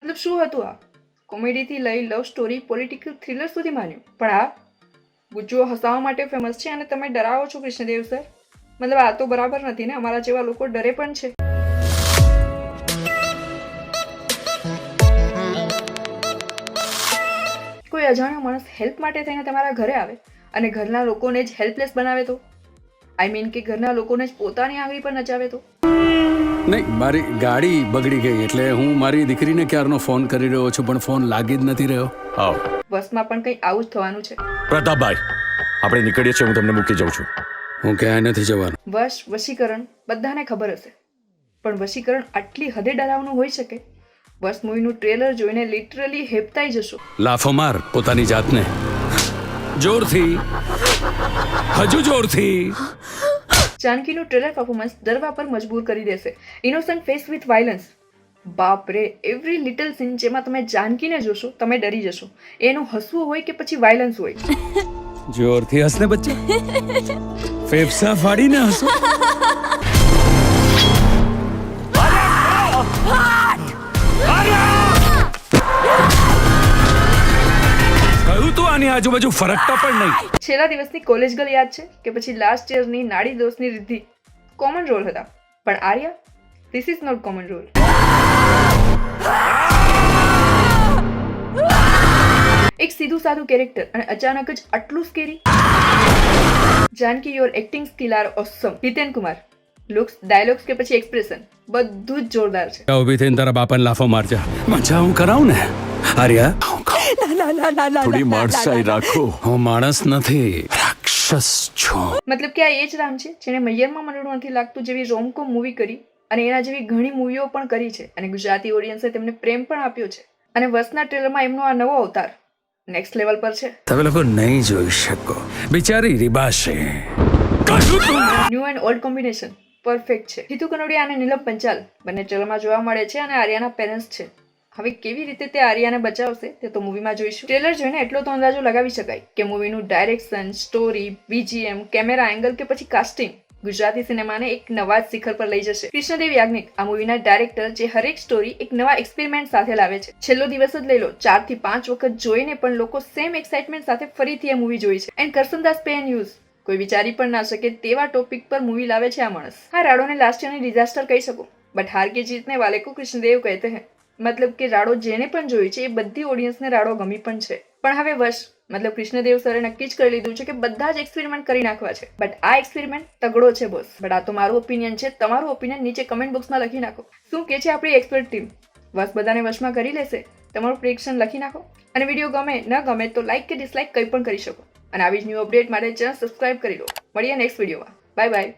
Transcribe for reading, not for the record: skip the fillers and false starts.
મતલબ શું હતું આ? કોમેડીથી લઈ લવ સ્ટોરી, પોલિટિકલ થ્રિલર સુધી માન્યું, પણ આ ગુજ્જુઓ હસાવવા માટે ફેમસ છે અને તમે ડરાવો છો કૃષ્ણદેવ સર. મતલબ આ તો બરાબર નથી ને. અમારા જેવા લોકો ડરે પણ છે. કોઈ અજાણ્યો માણસ હેલ્પ માટે થઈને તમારા ઘરે આવે અને ઘરના લોકોને જ હેલ્પલેસ બનાવે તો? આઈ મીન કે ઘરના લોકોને જ પોતાની આંગળી પર નચાવે તો? નહીં, મારી ગાડી બગડી ગઈ એટલે હું મારી દીકરીને ક્યારનો ફોન કરી રહ્યો છું, પણ ફોન લાગી જ નથી રહ્યો. આવ. બસમાં પણ કંઈ આવું જ થવાનું છે. પ્રતાપભાઈ, આપણે નીકળીએ છીએ. હું તમને મૂકી જાઉં છું. હું ક્યાંય નથી જવાનું. વશીકરણ બધાને ખબર હશે, પણ વશીકરણ આટલી હદે ડરાવનું હોઈ શકે? બસ મૂવીનું ટ્રેલર જોઈને લિટરલી હેપતાઈ જશો. લાફો માર પોતાની જાતને જોરથી, હજુ જોરથી. જાનકીનું ટ્રેલર પરફોર્મન્સ ડરવા પર મજબૂર કરી દેશે. Innocent face with violence. બાપ રે, એવરી લિટલ સીન જેમાં તમે જાનકીને જોશો તમે ડરી જશો. એનું હસવું હોય કે પછી વાયલન્સ હોય. જોરથી હસને બચ્ચા, ફેફસા ફાડીને હસો. કહ્યું તું આની આજુબાજુ ફરકતા પણ નહીં. છેલ્લા દિવસની કોલેજ ગર્લ યાદ છે કે પછી લાસ્ટ યરની નાડી દોસ્તની રિદ્ધિ? કોમન રોલ હતા, પણ Arya, this is not common role. એક સીધું સાધું કેરેક્ટર અને અચાનક જ આટલું scary. Janaki, your acting skill are awesome. Hiten Kumar, looks, dialogues કે પછી એક્સપ્રેશન બધું જ જોરદાર છે. ઊભી થઈને તારા બાપાને લાફો મારજા. મજા હું કરાવું ને આર્યા. થોડી માણસાઈ રાખો. હું માણસ નથી, રાક્ષસ છું. મતલબ કે આ એ જ રામ છે જેને મૈયરમાં મનડું નથી લાગતું જેવી રોમકોમ મૂવી કરી અને એના જેવી ઘણી મૂવીઓ પણ કરી છે અને ગુજરાતી ઓડિયન્સે તેમને પ્રેમ પણ આપ્યો છે. અને વર્ષના ટ્રેલરમાં એમનો આ નવો અવતાર નેક્સ્ટ લેવલ પર છે. તમે લોકો નહીં જોઈ શકો, બિચારી રીબાશે. New and old combination perfect છે. હિતુ કનોડિયા અને નીલમ પંચાલ બંને ટ્રેલરમાં જોવા મળે છે અને આર્યાના પેરેન્ટ્સ છે. હવે કેવી રીતે તે આર્યાને બચાવશે તે તો મૂવીમાં જોઈશું. ટ્રેલર જોઈને એટલો તો અંદાજો લગાવી શકાય કે મૂવીનું direction, story, BGM, camera angle કે પછી કાસ્ટિંગ ગુજરાતી સિનેમાને એક નવા જ શિખર પર લઈ જશે. કૃષ્ણદેવ યાજ્ઞિક આ મૂવીના ડાયરેક્ટર જે હરેક સ્ટોરી એક નવા એક્સપેરિમેન્ટ સાથે લાવે છે. છેલ્લો દિવસ જ લઈ લો, 4 થી 5 વખત જોઈને પણ લોકો સેમ એક્સાઇટમેન્ટ સાથે ફરીથી એ મૂવી જોઈ છે. And Karsandas pay and use, કોઈ વિચારી પણ ના શકે તેવા ટોપિક પર મૂવી લાવે છે આ માણસ. હા, રાડોને લાસ્ટ યરની ડિઝાસ્ટર કહી શકો, બટ હાર કે જીતને વાલે કો કૃષ્ણદેવ કહેતે હૈ. મતલબ કે રાડો જેને પણ જોઈ છે એ બધી ઓડિયન્સને રાડો ગમી પણ છે. પણ હવે મતલબ કૃષ્ણદેવ સરે નક્કી જ કરી લીધું છે કે બધા જ એક્સપેરિમેન્ટ કરી નાખવા છે. બટ આ એક્સપેરિમેન્ટ તગડો છે બોસ. બટ આ તો મારું ઓપિનિયન છે. તમારું ઓપિનિયન નીચે કમેન્ટ બોક્સમાં લખી નાખો. શું કે છે આપણી એક્સપર્ટ ટીમ? બધાને વશમાં કરી લેશે? તમારું પ્રેડિક્શન લખી નાખો. અને વિડીયો ગમે ન ગમે તો લાઈક કે ડિસલાઈક કંઈ પણ કરી શકો. અને આવી જ ન્યૂ અપડેટ માટે ચેનલ સબસ્ક્રાઇબ કરી લો. મળીએ નેક્સ્ટ વિડીયોમાં. Bye bye.